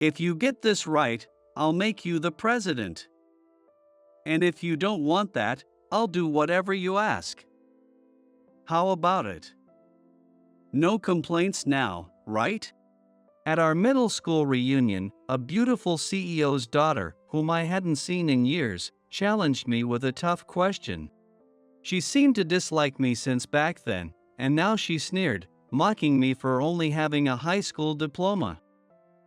If you get this right, I'll make you the president. And if you don't want that, I'll do whatever you ask. How about it? No complaints now, right? At our middle school reunion, a beautiful CEO's daughter, whom I hadn't seen in years, challenged me with a tough question. She seemed to dislike me since back then, and now she sneered, mocking me for only having a high school diploma.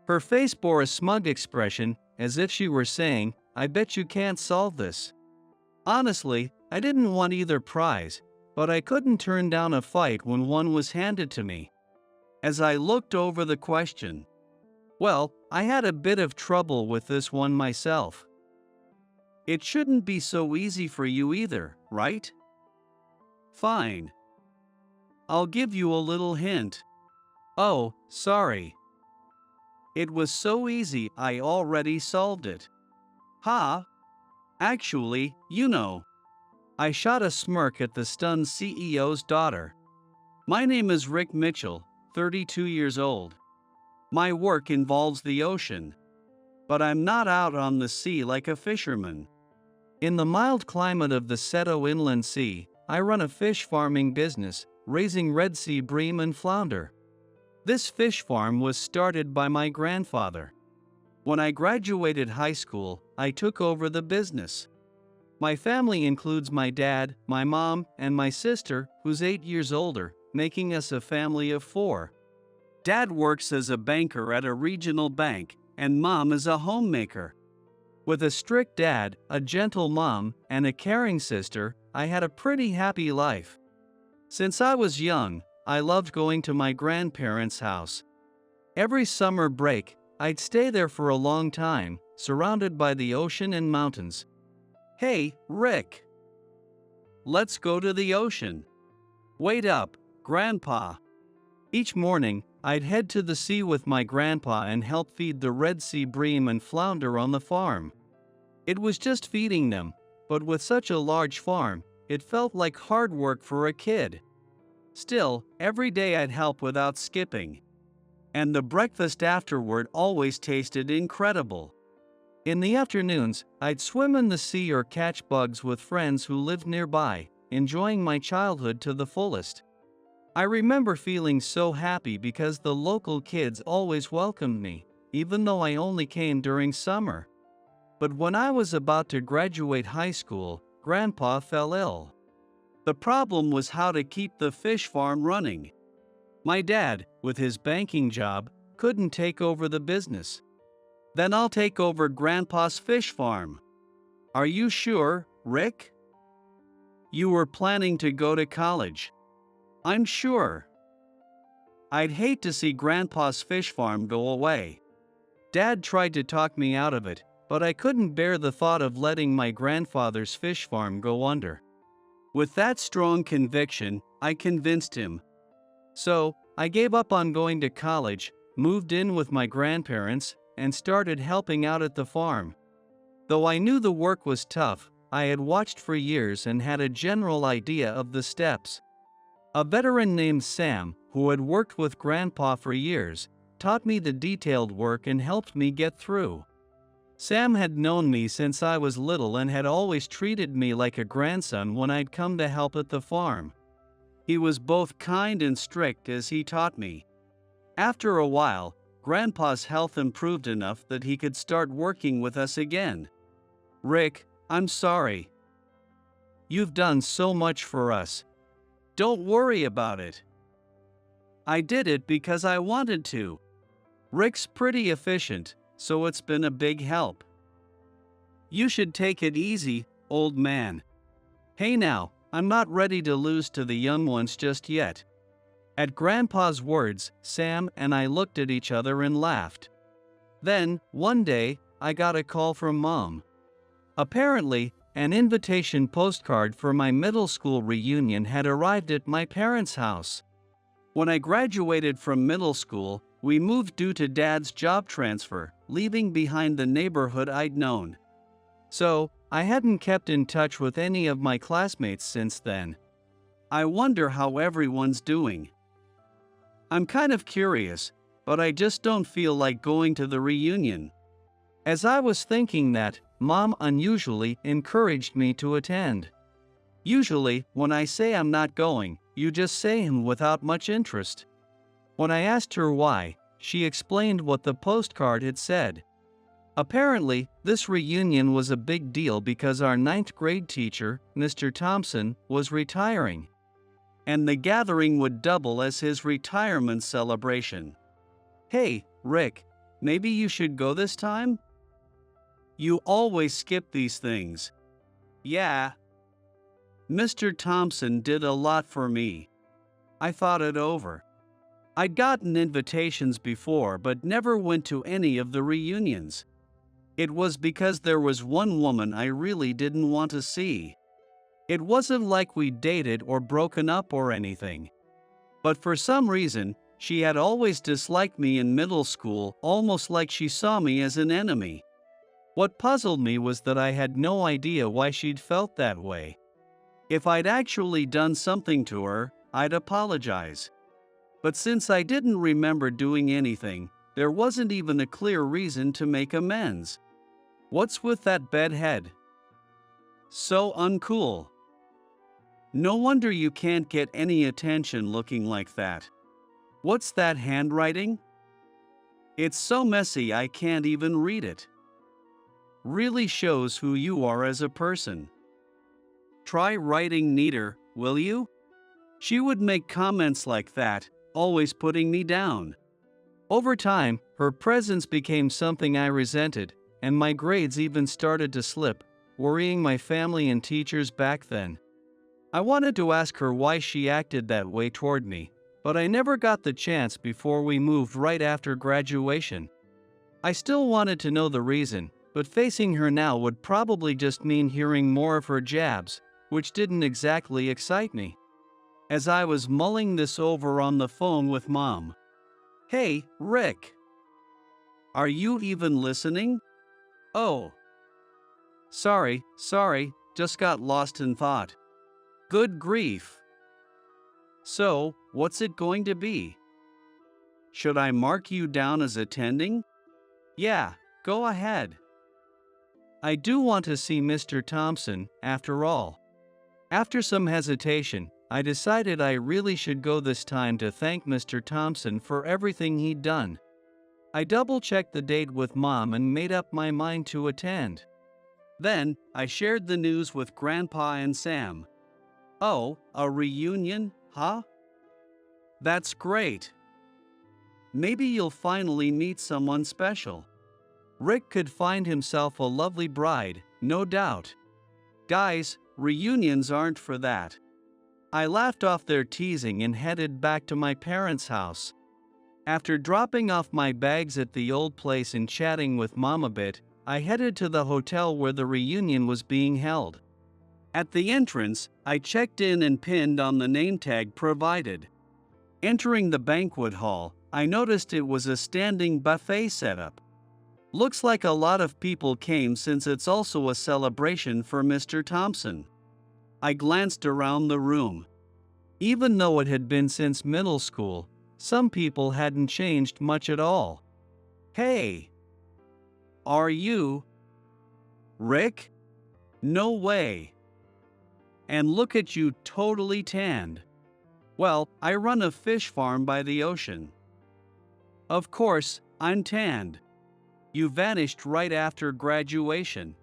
Her face bore a smug expression, as if she were saying, "I bet you can't solve this." Honestly, I didn't want either prize, but I couldn't turn down a fight when one was handed to me. As I looked over the question, well, I had a bit of trouble with this one myself. It shouldn't be so easy for you either, right? Fine. I'll give you a little hint. Oh, sorry. It was so easy I already solved it. Ha! Actually, you know. I shot a smirk at the stunned CEO's daughter. My name is Rick Mitchell, 32 years old. My work involves the ocean. But I'm not out on the sea like a fisherman. In the mild climate of the Seto Inland Sea, I run a fish farming business, raising Red Sea bream and flounder. This fish farm was started by my grandfather. When I graduated high school, I took over the business. My family includes my dad, my mom, and my sister, who's 8 years older, making us a family of 4. Dad works as a banker at a regional bank, and mom is a homemaker. With a strict dad, a gentle mom, and a caring sister, I had a pretty happy life. Since I was young, I loved going to my grandparents' house. Every summer break, I'd stay there for a long time, surrounded by the ocean and mountains. Hey, Rick. Let's go to the ocean. Wait up, Grandpa. Each morning, I'd head to the sea with my grandpa and help feed the Red Sea bream and flounder on the farm. It was just feeding them, but with such a large farm, it felt like hard work for a kid. Still, every day I'd help without skipping. And the breakfast afterward always tasted incredible. In the afternoons, I'd swim in the sea or catch bugs with friends who lived nearby, enjoying my childhood to the fullest. I remember feeling so happy because the local kids always welcomed me, even though I only came during summer. But when I was about to graduate high school, Grandpa fell ill. The problem was how to keep the fish farm running. My dad, with his banking job, couldn't take over the business. Then I'll take over Grandpa's fish farm. Are you sure, Rick? You were planning to go to college. I'm sure. I'd hate to see Grandpa's fish farm go away. Dad tried to talk me out of it, but I couldn't bear the thought of letting my grandfather's fish farm go under. With that strong conviction, I convinced him. So, I gave up on going to college, moved in with my grandparents, and started helping out at the farm. Though I knew the work was tough, I had watched for years and had a general idea of the steps. A veteran named Sam, who had worked with Grandpa for years, taught me the detailed work and helped me get through. Sam had known me since I was little and had always treated me like a grandson when I'd come to help at the farm. He was both kind and strict as he taught me. After a while, Grandpa's health improved enough that he could start working with us again. Rick, I'm sorry. You've done so much for us. Don't worry about it. I did it because I wanted to. Rick's pretty efficient, so it's been a big help. You should take it easy, old man. Hey now, I'm not ready to lose to the young ones just yet. At Grandpa's words, Sam and I looked at each other and laughed. Then, one day, I got a call from Mom. Apparently, an invitation postcard for my middle school reunion had arrived at my parents' house. When I graduated from middle school, we moved due to Dad's job transfer, leaving behind the neighborhood I'd known. So, I hadn't kept in touch with any of my classmates since then. I wonder how everyone's doing. I'm kind of curious, but I just don't feel like going to the reunion." As I was thinking that, Mom unusually encouraged me to attend. Usually, when I say I'm not going, you just say him without much interest. When I asked her why, she explained what the postcard had said. Apparently, this reunion was a big deal because our ninth grade teacher, Mr. Thompson, was retiring. And the gathering would double as his retirement celebration. "Hey, Rick, maybe you should go this time? You always skip these things." "Yeah. Mr. Thompson did a lot for me." I thought it over. I'd gotten invitations before but never went to any of the reunions. It was because there was one woman I really didn't want to see. It wasn't like we dated or broken up or anything. But for some reason, she had always disliked me in middle school, almost like she saw me as an enemy. What puzzled me was that I had no idea why she'd felt that way. If I'd actually done something to her, I'd apologize. But since I didn't remember doing anything, there wasn't even a clear reason to make amends. What's with that bedhead? So uncool. No wonder you can't get any attention looking like that. What's that handwriting? It's so messy I can't even read it. Really shows who you are as a person. Try writing neater, will you? She would make comments like that, always putting me down. Over time, her presence became something I resented, and my grades even started to slip, worrying my family and teachers back then. I wanted to ask her why she acted that way toward me, but I never got the chance before we moved right after graduation. I still wanted to know the reason, but facing her now would probably just mean hearing more of her jabs, which didn't exactly excite me. As I was mulling this over on the phone with Mom. "Hey, Rick. Are you even listening? Oh. Sorry, just got lost in thought. Good grief. So, what's it going to be? Should I mark you down as attending?" "Yeah, go ahead. I do want to see Mr. Thompson, after all." After some hesitation, I decided I really should go this time to thank Mr. Thompson for everything he'd done. I double-checked the date with Mom and made up my mind to attend. Then, I shared the news with Grandpa and Sam. "Oh, a reunion, huh? That's great. Maybe you'll finally meet someone special." Rick could find himself a lovely bride, no doubt. Guys, reunions aren't for that. I laughed off their teasing and headed back to my parents' house. After dropping off my bags at the old place and chatting with Mom a bit, I headed to the hotel where the reunion was being held. At the entrance, I checked in and pinned on the name tag provided. Entering the banquet hall, I noticed it was a standing buffet setup. Looks like a lot of people came since it's also a celebration for Mr. Thompson. I glanced around the room. Even though it had been since middle school, some people hadn't changed much at all. "Hey! Are you Rick? No way. And look at you, totally tanned." "Well, I run a fish farm by the ocean." "Of course, I'm tanned. You vanished right after graduation.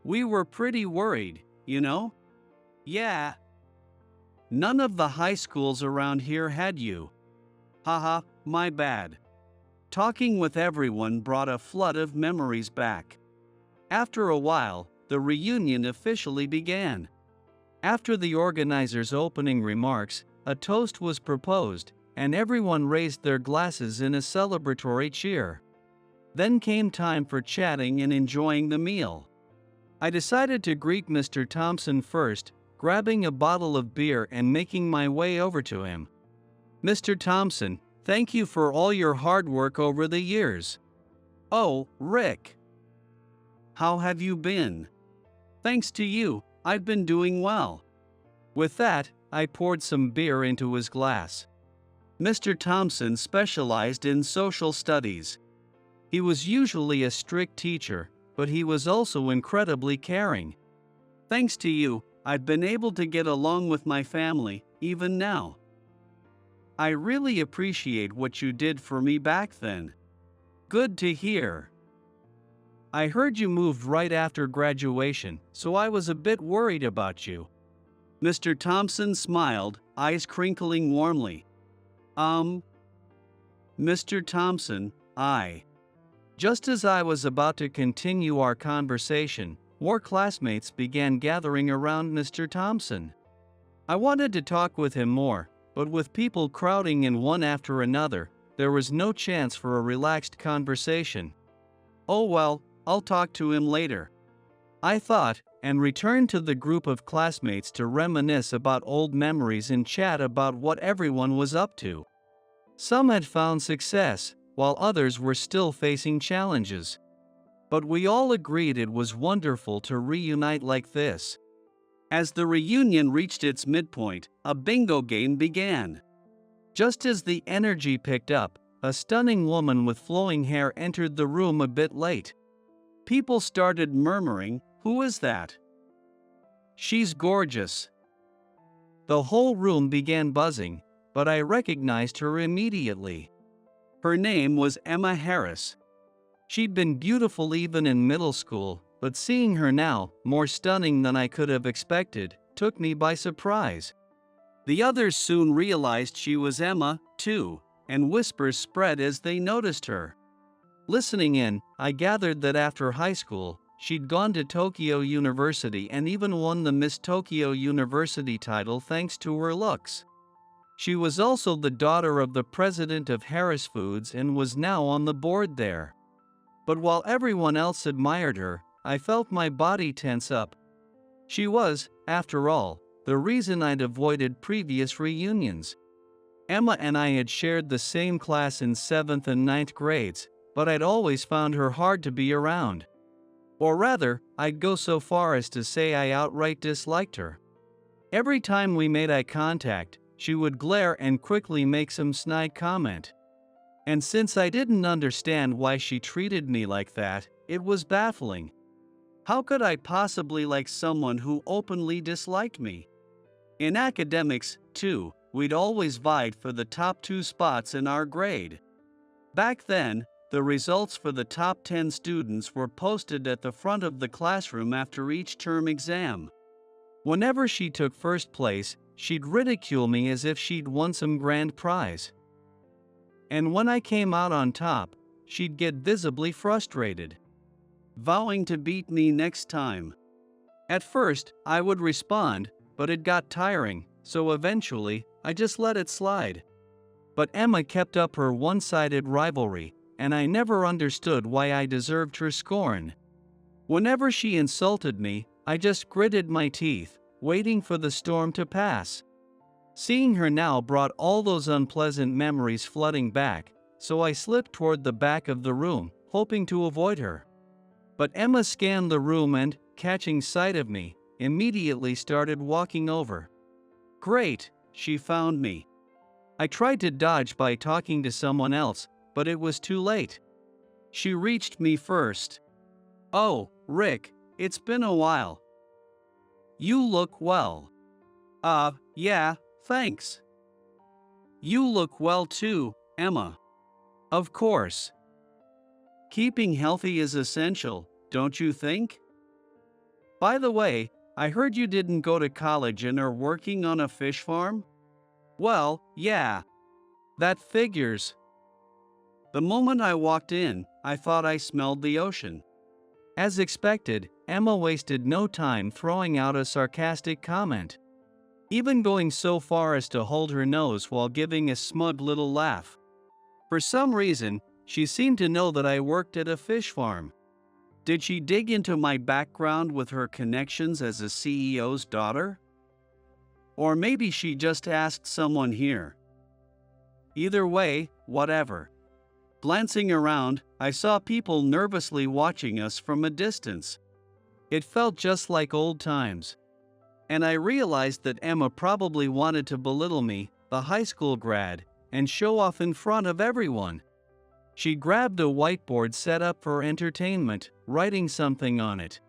We were pretty worried, you know?" "Yeah. None of the high schools around here had you." "Haha, my bad." Talking with everyone brought a flood of memories back. After a while, the reunion officially began. After the organizers' opening remarks, a toast was proposed, and everyone raised their glasses in a celebratory cheer. Then came time for chatting and enjoying the meal. I decided to greet Mr. Thompson first, grabbing a bottle of beer and making my way over to him. "Mr. Thompson, thank you for all your hard work over the years." "Oh, Rick. How have you been?" "Thanks to you, I've been doing well." With that, I poured some beer into his glass. Mr. Thompson specialized in social studies. He was usually a strict teacher, but he was also incredibly caring. Thanks to you, I've been able to get along with my family, even now. I really appreciate what you did for me back then. Good to hear. I heard you moved right after graduation, so I was a bit worried about you. Mr. Thompson smiled, eyes crinkling warmly. Mr. Thompson, Just as I was about to continue our conversation, more classmates began gathering around Mr. Thompson. I wanted to talk with him more, but with people crowding in one after another, there was no chance for a relaxed conversation. Oh well, I'll talk to him later, I thought, and returned to the group of classmates to reminisce about old memories and chat about what everyone was up to. Some had found success, while others were still facing challenges. But we all agreed it was wonderful to reunite like this. As the reunion reached its midpoint, a bingo game began. Just as the energy picked up, a stunning woman with flowing hair entered the room a bit late. People started murmuring, "Who is that? She's gorgeous." The whole room began buzzing, but I recognized her immediately. Her name was Emma Harris. She'd been beautiful even in middle school, but seeing her now, more stunning than I could have expected, took me by surprise. The others soon realized she was Emma, too, and whispers spread as they noticed her. Listening in, I gathered that after high school, she'd gone to Tokyo University and even won the Miss Tokyo University title thanks to her looks. She was also the daughter of the president of Harris Foods and was now on the board there. But while everyone else admired her, I felt my body tense up. She was, after all, the reason I'd avoided previous reunions. Emma and I had shared the same class in 7th and 9th grades, but I'd always found her hard to be around. Or rather, I'd go so far as to say I outright disliked her. Every time we made eye contact, she would glare and quickly make some snide comment. And since I didn't understand why she treated me like that, it was baffling. How could I possibly like someone who openly disliked me? In academics, too, we'd always vied for the top 2 spots in our grade. Back then, the results for the top 10 students were posted at the front of the classroom after each term exam. Whenever she took first place, she'd ridicule me as if she'd won some grand prize. And when I came out on top, she'd get visibly frustrated, vowing to beat me next time. At first, I would respond, but it got tiring, so eventually, I just let it slide. But Emma kept up her one-sided rivalry, and I never understood why I deserved her scorn. Whenever she insulted me, I just gritted my teeth, waiting for the storm to pass. Seeing her now brought all those unpleasant memories flooding back, so I slipped toward the back of the room, hoping to avoid her. But Emma scanned the room and, catching sight of me, immediately started walking over. Great, she found me. I tried to dodge by talking to someone else, but it was too late. She reached me first. "Oh, Rick, it's been a while. You look well." Yeah, thanks." "You look well too, Emma." "Of course. Keeping healthy is essential, don't you think? By the way, I heard you didn't go to college and are working on a fish farm?" "Well, yeah. That figures." The moment I walked in, I thought I smelled the ocean. As expected, Emma wasted no time throwing out a sarcastic comment, even going so far as to hold her nose while giving a smug little laugh. For some reason, she seemed to know that I worked at a fish farm. Did she dig into my background with her connections as a CEO's daughter? Or maybe she just asked someone here. Either way, whatever. Glancing around, I saw people nervously watching us from a distance. It felt just like old times. And I realized that Emma probably wanted to belittle me, the high school grad, and show off in front of everyone. She grabbed a whiteboard set up for entertainment, writing something on it.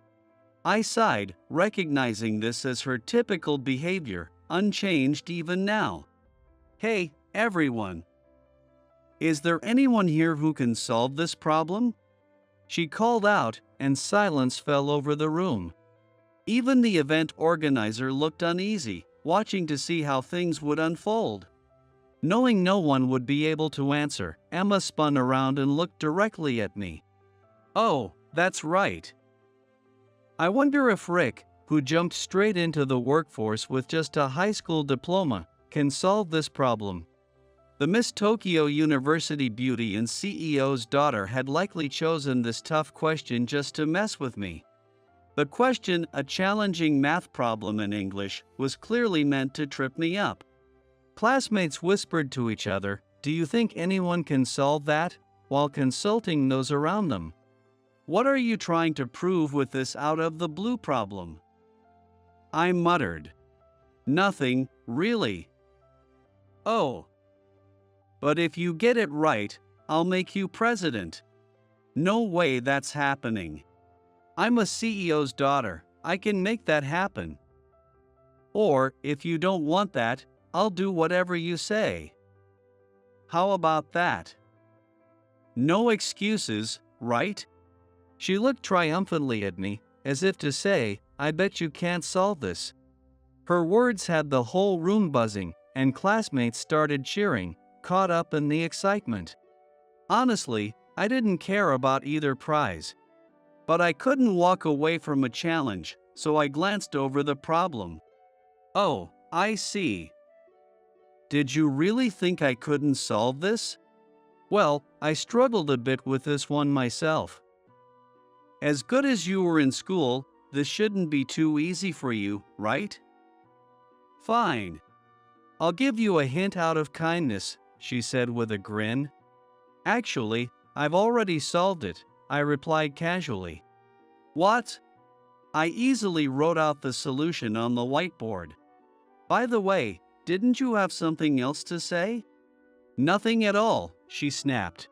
I sighed, recognizing this as her typical behavior, unchanged even now. Hey, everyone! Is there anyone here who can solve this problem? She called out, and silence fell over the room. Even the event organizer looked uneasy, watching to see how things would unfold. Knowing no one would be able to answer, Emma spun around and looked directly at me. Oh, that's right. I wonder if Rick, who jumped straight into the workforce with just a high school diploma, can solve this problem. The Miss Tokyo University beauty and CEO's daughter had likely chosen this tough question just to mess with me. The question, a challenging math problem in English, was clearly meant to trip me up. Classmates whispered to each other, "Do you think anyone can solve that?" while consulting those around them. What are you trying to prove with this out-of-the-blue problem? I muttered. Nothing, really. Oh. But if you get it right, I'll make you president. No way that's happening. I'm a CEO's daughter, I can make that happen. Or, if you don't want that, I'll do whatever you say. How about that? No excuses, right? She looked triumphantly at me, as if to say, I bet you can't solve this. Her words had the whole room buzzing, and classmates started cheering, caught up in the excitement. Honestly, I didn't care about either prize. But I couldn't walk away from a challenge, so I glanced over the problem. Oh, I see. Did you really think I couldn't solve this? Well, I struggled a bit with this one myself. As good as you were in school, this shouldn't be too easy for you, right? Fine. I'll give you a hint out of kindness, she said with a grin. Actually, I've already solved it, I replied casually. What? I easily wrote out the solution on the whiteboard. By the way, didn't you have something else to say? Nothing at all, she snapped.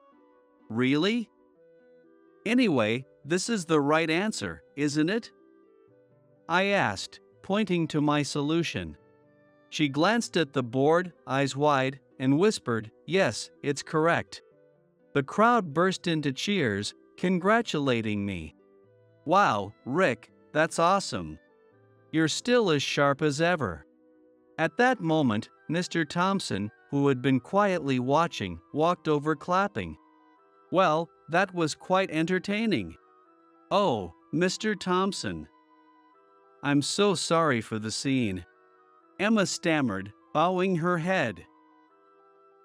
Really? Anyway, this is the right answer, isn't it? I asked, pointing to my solution. She glanced at the board, eyes wide, and whispered, Yes, it's correct. The crowd burst into cheers, congratulating me. Wow, Rick, that's awesome. You're still as sharp as ever. At that moment, Mr. Thompson, who had been quietly watching, walked over clapping. Well, that was quite entertaining. Oh, Mr. Thompson. I'm so sorry for the scene. Emma stammered, bowing her head.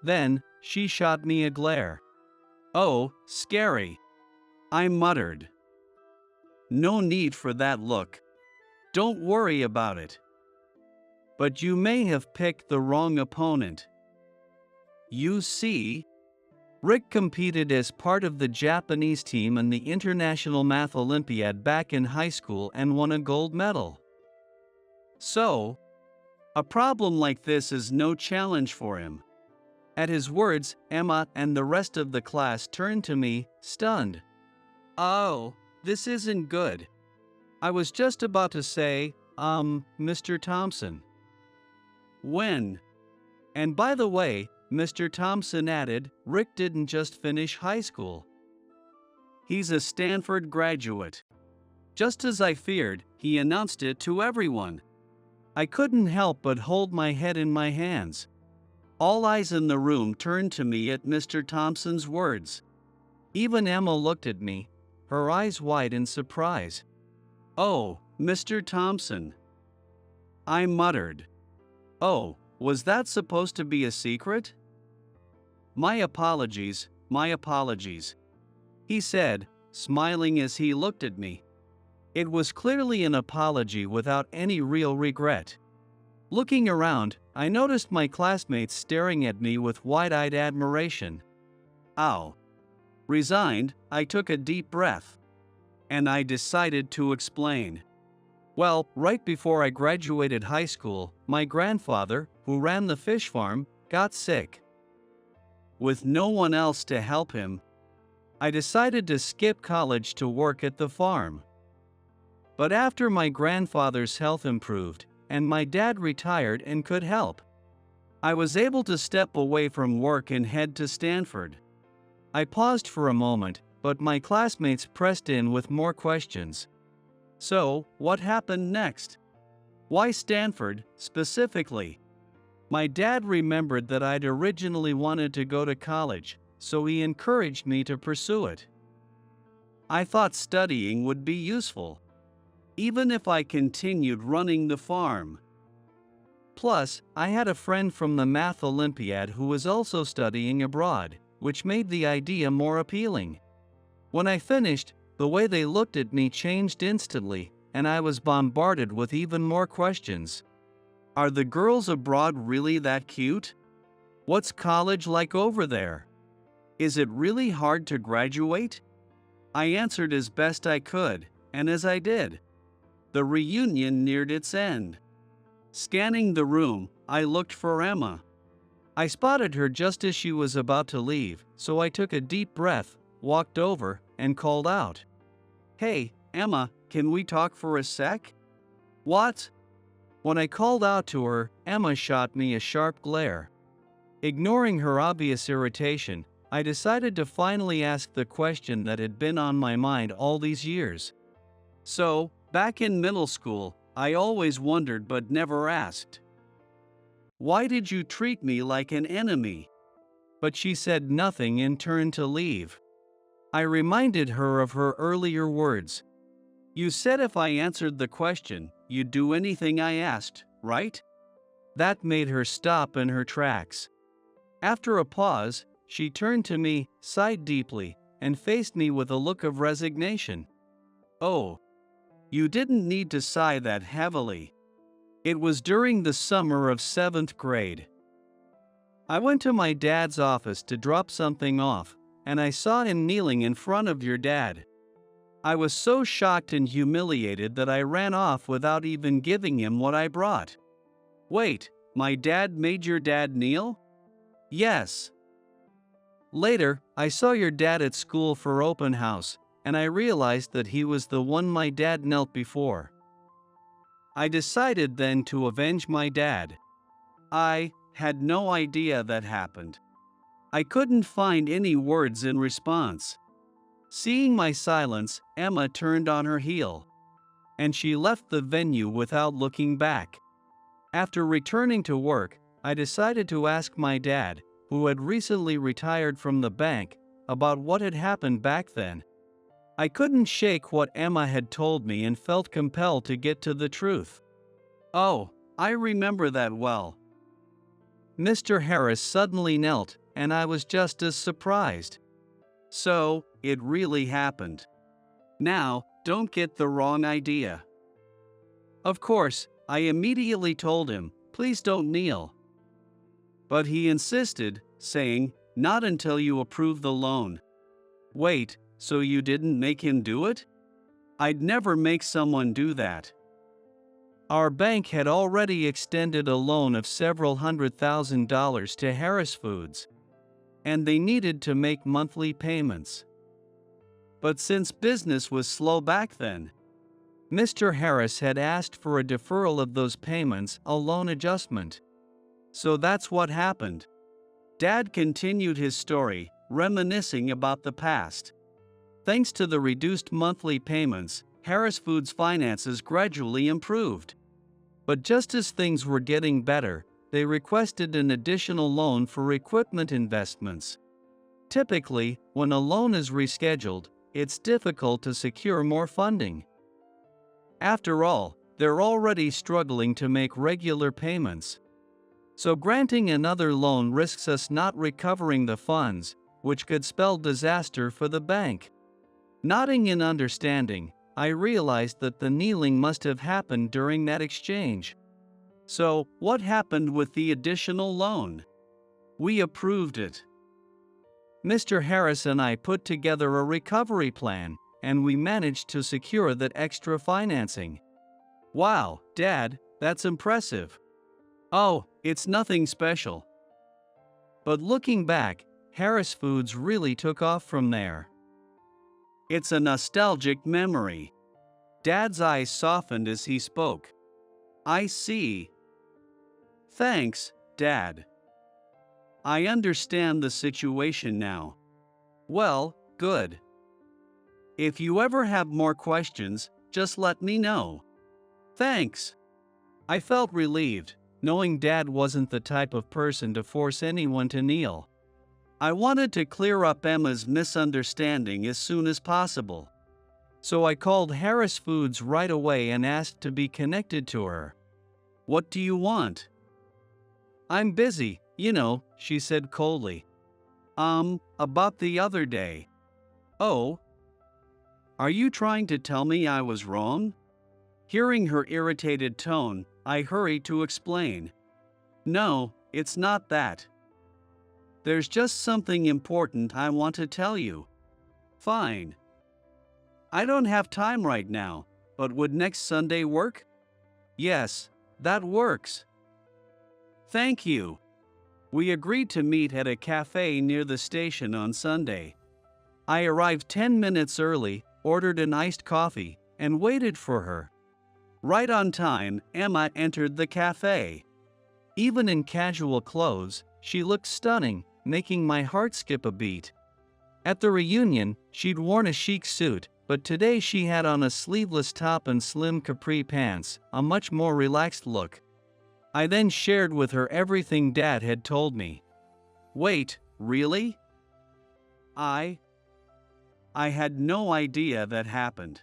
Then, she shot me a glare. Oh, scary. I muttered. No need for that look. Don't worry about it. But you may have picked the wrong opponent. You see, Rick competed as part of the Japanese team in the International Math Olympiad back in high school and won a gold medal. So, a problem like this is no challenge for him. At his words, Emma and the rest of the class turned to me, stunned. Oh, this isn't good. I was just about to say, Mr. Thompson. When? And by the way, Mr. Thompson added, Rick didn't just finish high school. He's a Stanford graduate. Just as I feared, he announced it to everyone. I couldn't help but hold my head in my hands. All eyes in the room turned to me at Mr. Thompson's words. Even Emma looked at me, her eyes wide in surprise. Oh, Mr. Thompson. I muttered. Oh, was that supposed to be a secret? My apologies, he said, smiling as he looked at me. It was clearly an apology without any real regret. Looking around, I noticed my classmates staring at me with wide-eyed admiration. Ow. Resigned, I took a deep breath. And I decided to explain. Well, right before I graduated high school, my grandfather, who ran the fish farm, got sick. With no one else to help him, I decided to skip college to work at the farm. But after my grandfather's health improved, and my dad retired and could help, I was able to step away from work and head to Stanford. I paused for a moment, but my classmates pressed in with more questions. So, what happened next? Why Stanford, specifically? My dad remembered that I'd originally wanted to go to college, so he encouraged me to pursue it. I thought studying would be useful, even if I continued running the farm. Plus, I had a friend from the Math Olympiad who was also studying abroad, which made the idea more appealing. When I finished, the way they looked at me changed instantly, and I was bombarded with even more questions. Are the girls abroad really that cute? What's college like over there? Is it really hard to graduate? I answered as best I could, and as I did, the reunion neared its end. Scanning the room, I looked for Emma. I spotted her just as she was about to leave, so I took a deep breath, walked over, and called out, "Hey, Emma, can we talk for a sec?" "What?" When I called out to her, Emma shot me a sharp glare. Ignoring her obvious irritation, I decided to finally ask the question that had been on my mind all these years. "So, back in middle school, I always wondered but never asked. Why did you treat me like an enemy?" But she said nothing and turned to leave. I reminded her of her earlier words. "You said if I answered the question, you'd do anything I asked, right?" That made her stop in her tracks. After a pause, she turned to me, sighed deeply, and faced me with a look of resignation. "Oh, you didn't need to sigh that heavily. It was during the summer of 7th grade. I went to my dad's office to drop something off, and I saw him kneeling in front of your dad. I was so shocked and humiliated that I ran off without even giving him what I brought." "Wait, my dad made your dad kneel?" "Yes. Later, I saw your dad at school for open house, and I realized that he was the one my dad knelt before. I decided then to avenge my dad. I had no idea that happened. I couldn't find any words in response." Seeing my silence, Emma turned on her heel, and she left the venue without looking back. After returning to work, I decided to ask my dad, who had recently retired from the bank, about what had happened back then. I couldn't shake what Emma had told me and felt compelled to get to the truth. "Oh, I remember that well." Mr. Harris suddenly knelt, and I was just as surprised. "So, it really happened. Now, don't get the wrong idea." Of course, I immediately told him, "Please don't kneel." But he insisted, saying, "Not until you approve the loan." "Wait, so you didn't make him do it?" "I'd never make someone do that." Our bank had already extended a loan of several $100,000 to Harris Foods, and they needed to make monthly payments. But since business was slow back then, Mr. Harris had asked for a deferral of those payments, a loan adjustment. So that's what happened. Dad continued his story, reminiscing about the past. Thanks to the reduced monthly payments, Harris Foods' finances gradually improved. But just as things were getting better, they requested an additional loan for equipment investments. Typically, when a loan is rescheduled, it's difficult to secure more funding. After all, they're already struggling to make regular payments. So granting another loan risks us not recovering the funds, which could spell disaster for the bank. Nodding in understanding, I realized that the kneeling must have happened during that exchange. So, what happened with the additional loan? We approved it. Mr. Harris and I put together a recovery plan, and we managed to secure that extra financing. Wow, Dad, that's impressive. Oh, it's nothing special. But looking back, Harris Foods really took off from there. It's a nostalgic memory. Dad's eyes softened as he spoke. I see. Thanks, Dad. I understand the situation now. Well, good. If you ever have more questions, just let me know. Thanks. I felt relieved, knowing Dad wasn't the type of person to force anyone to kneel. I wanted to clear up Emma's misunderstanding as soon as possible. So I called Harris Foods right away and asked to be connected to her. What do you want? I'm busy, she said coldly. About the other day. Oh? Are you trying to tell me I was wrong? Hearing her irritated tone, I hurried to explain. No, it's not that. There's just something important I want to tell you. Fine. I don't have time right now, but would next Sunday work? Yes, that works. Thank you. We agreed to meet at a cafe near the station on Sunday. I arrived 10 minutes early, ordered an iced coffee, and waited for her. Right on time, Emma entered the cafe. Even in casual clothes, she looked stunning, making my heart skip a beat. At the reunion, she'd worn a chic suit, but today she had on a sleeveless top and slim capri pants, a much more relaxed look. I then shared with her everything Dad had told me. Wait, really? I had no idea that happened.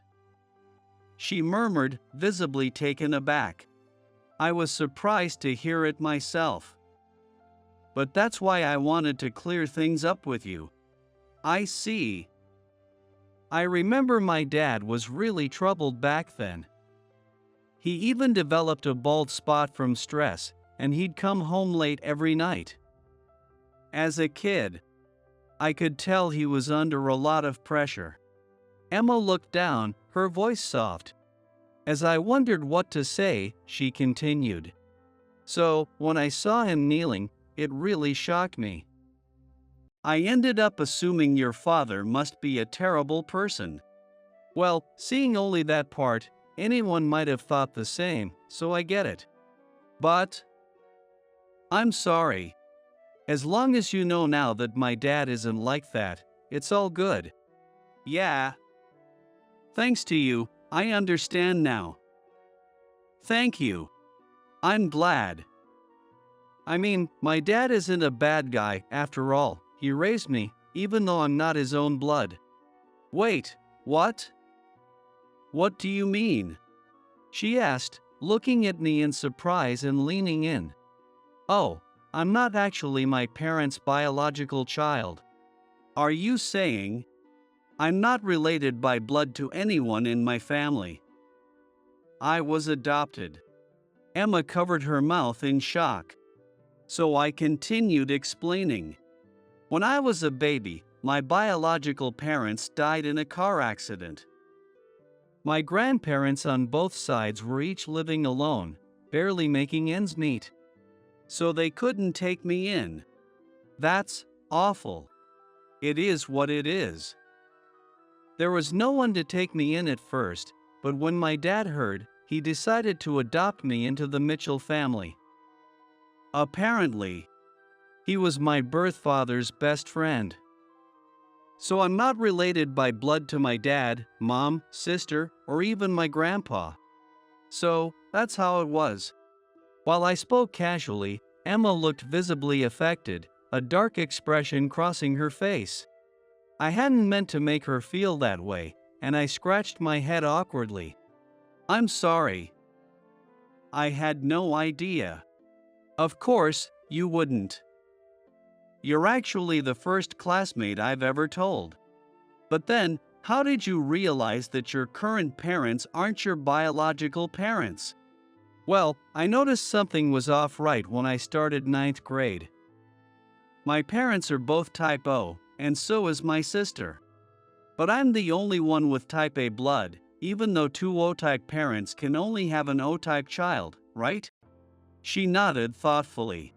She murmured, visibly taken aback. I was surprised to hear it myself. But that's why I wanted to clear things up with you. I see. I remember my dad was really troubled back then. He even developed a bald spot from stress, and he'd come home late every night. As a kid, I could tell he was under a lot of pressure. Emma looked down, her voice soft. As I wondered what to say, she continued. So, when I saw him kneeling, it really shocked me. I ended up assuming your father must be a terrible person. Well, seeing only that part, anyone might have thought the same, so I get it. But I'm sorry. As long as you know now that my dad isn't like that, it's all good. Yeah. Thanks to you, I understand now. Thank you. I'm glad. I mean, my dad isn't a bad guy, after all. He raised me, even though I'm not his own blood. Wait, what? What do you mean? She asked, looking at me in surprise and leaning in. Oh, I'm not actually my parents' biological child. Are you saying I'm not related by blood to anyone in my family? I was adopted. Emma covered her mouth in shock. So I continued explaining. When I was a baby, my biological parents died in a car accident. My grandparents on both sides were each living alone, barely making ends meet. So they couldn't take me in. That's awful. It is what it is. There was no one to take me in at first, but when my dad heard, he decided to adopt me into the Mitchell family. Apparently, he was my birth father's best friend. So I'm not related by blood to my dad, mom, sister, or even my grandpa. So, that's how it was. While I spoke casually, Emma looked visibly affected, a dark expression crossing her face. I hadn't meant to make her feel that way, and I scratched my head awkwardly. I'm sorry. I had no idea. Of course, you wouldn't. You're actually the first classmate I've ever told. But then, how did you realize that your current parents aren't your biological parents? Well, I noticed something was off right when I started 9th grade. My parents are both type O, and so is my sister. But I'm the only one with type A blood, even though two O-type parents can only have an O-type child, right? She nodded thoughtfully.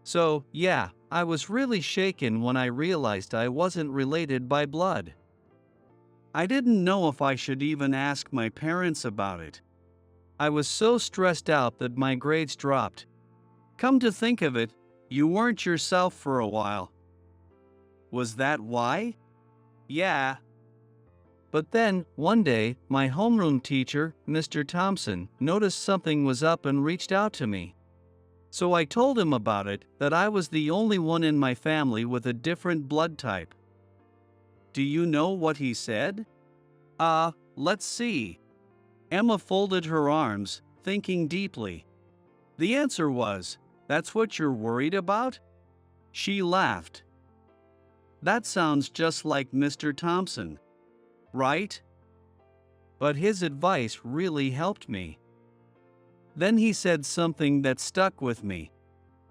So, yeah, I was really shaken when I realized I wasn't related by blood. I didn't know if I should even ask my parents about it. I was so stressed out that my grades dropped. Come to think of it, you weren't yourself for a while. Was that why? Yeah. But then, one day, my homeroom teacher, Mr. Thompson, noticed something was up and reached out to me. So I told him about it, that I was the only one in my family with a different blood type. Do you know what he said? Let's see. Emma folded her arms, thinking deeply. The answer was, "That's what you're worried about?" She laughed. That sounds just like Mr. Thompson, right? But his advice really helped me. Then he said something that stuck with me.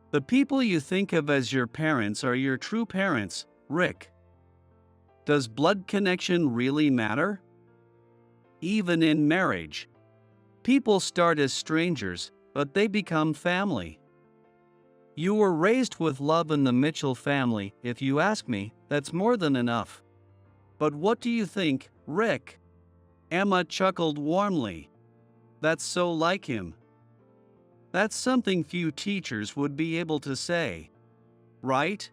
The people you think of as your parents are your true parents, Rick. Does blood connection really matter? Even in marriage, people start as strangers, but they become family. You were raised with love in the Mitchell family. If you ask me, that's more than enough. But what do you think, Rick? Emma chuckled warmly. That's so like him. That's something few teachers would be able to say. Right?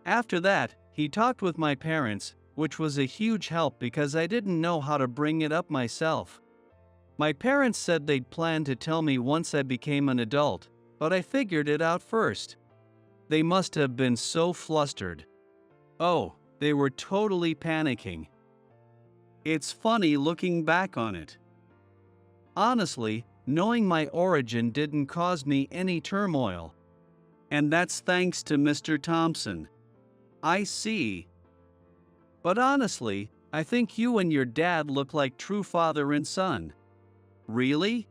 After that, he talked with my parents, which was a huge help because I didn't know how to bring it up myself. My parents said they'd plan to tell me once I became an adult, but I figured it out first. They must have been so flustered. Oh, they were totally panicking. It's funny looking back on it. Honestly, knowing my origin didn't cause me any turmoil. And that's thanks to Mr. Thompson. I see. But honestly, I think you and your dad look like true father and son. Really?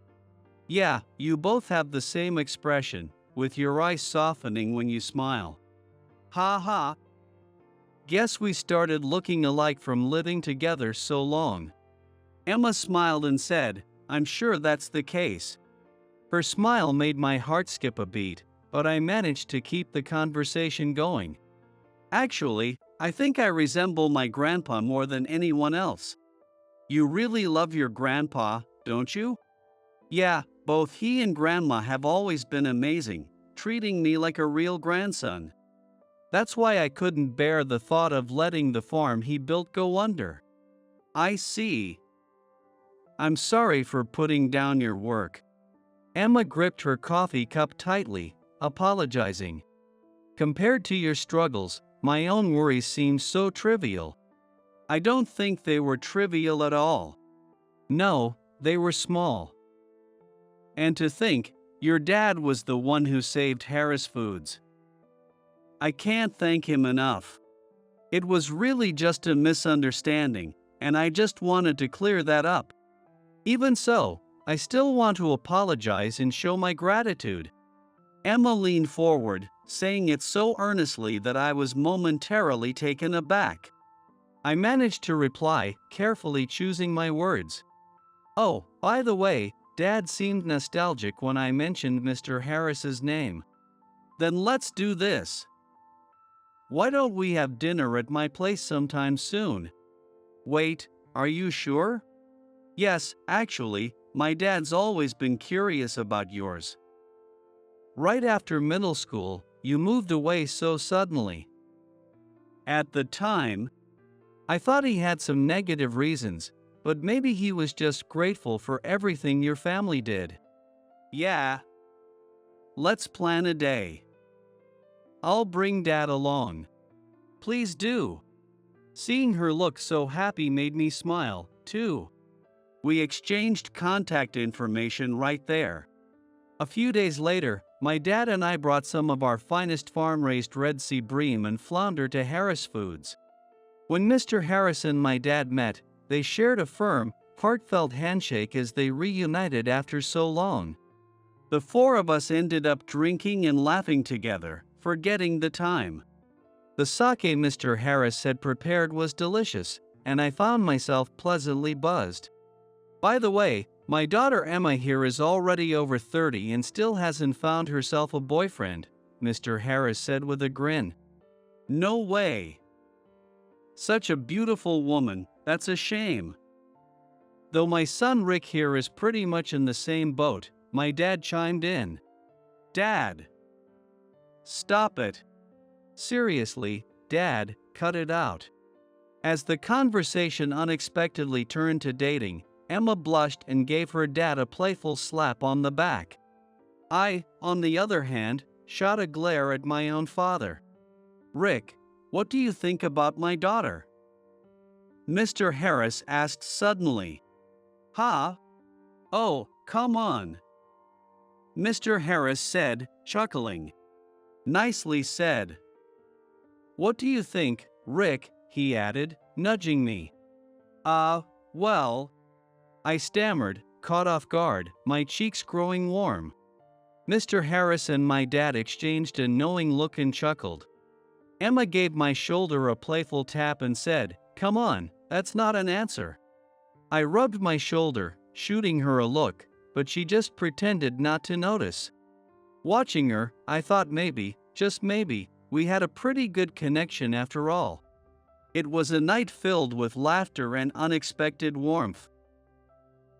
Yeah, you both have the same expression, with your eyes softening when you smile. Ha ha. Guess we started looking alike from living together so long. Emma smiled and said, I'm sure that's the case. Her smile made my heart skip a beat, but I managed to keep the conversation going. Actually, I think I resemble my grandpa more than anyone else. You really love your grandpa, don't you? Yeah, both he and grandma have always been amazing, treating me like a real grandson. That's why I couldn't bear the thought of letting the farm he built go under. I see. I'm sorry for putting down your work. Emma gripped her coffee cup tightly, apologizing. Compared to your struggles, my own worries seem so trivial. I don't think they were trivial at all. No, they were small. And to think, your dad was the one who saved Harris Foods. I can't thank him enough. It was really just a misunderstanding, and I just wanted to clear that up. Even so, I still want to apologize and show my gratitude. Emma leaned forward, saying it so earnestly that I was momentarily taken aback. I managed to reply, carefully choosing my words. Oh, by the way, Dad seemed nostalgic when I mentioned Mr. Harris's name. Then let's do this. Why don't we have dinner at my place sometime soon? Wait, are you sure? Yes, actually, my dad's always been curious about yours. Right after middle school, you moved away so suddenly. At the time, I thought he had some negative reasons, but maybe he was just grateful for everything your family did. Yeah. Let's plan a day. I'll bring Dad along. Please do. Seeing her look so happy made me smile, too. We exchanged contact information right there. A few days later, my dad and I brought some of our finest farm-raised red sea bream and flounder to Harris Foods. When Mr. Harris and my dad met, they shared a firm, heartfelt handshake as they reunited after so long. The four of us ended up drinking and laughing together, forgetting the time. The sake Mr. Harris had prepared was delicious, and I found myself pleasantly buzzed. By the way, my daughter Emma here is already over 30 and still hasn't found herself a boyfriend. Mr. Harris said with a grin. No way. Such a beautiful woman, that's a shame. Though my son Rick here is pretty much in the same boat, my dad chimed in. Dad! Stop it. Seriously, Dad, cut it out. As the conversation unexpectedly turned to dating, Emma blushed and gave her dad a playful slap on the back. I, on the other hand, shot a glare at my own father. Rick, what do you think about my daughter? Mr. Harris asked suddenly. Huh? Oh, come on. Mr. Harris said, chuckling. Nicely said. What do you think, Rick? He added, nudging me. Well, I stammered, caught off guard, my cheeks growing warm. Mr. Harris and my dad exchanged a knowing look and chuckled. Emma gave my shoulder a playful tap and said, Come on, that's not an answer. I rubbed my shoulder, shooting her a look, but she just pretended not to notice. Watching her, I thought maybe, just maybe, we had a pretty good connection after all. It was a night filled with laughter and unexpected warmth.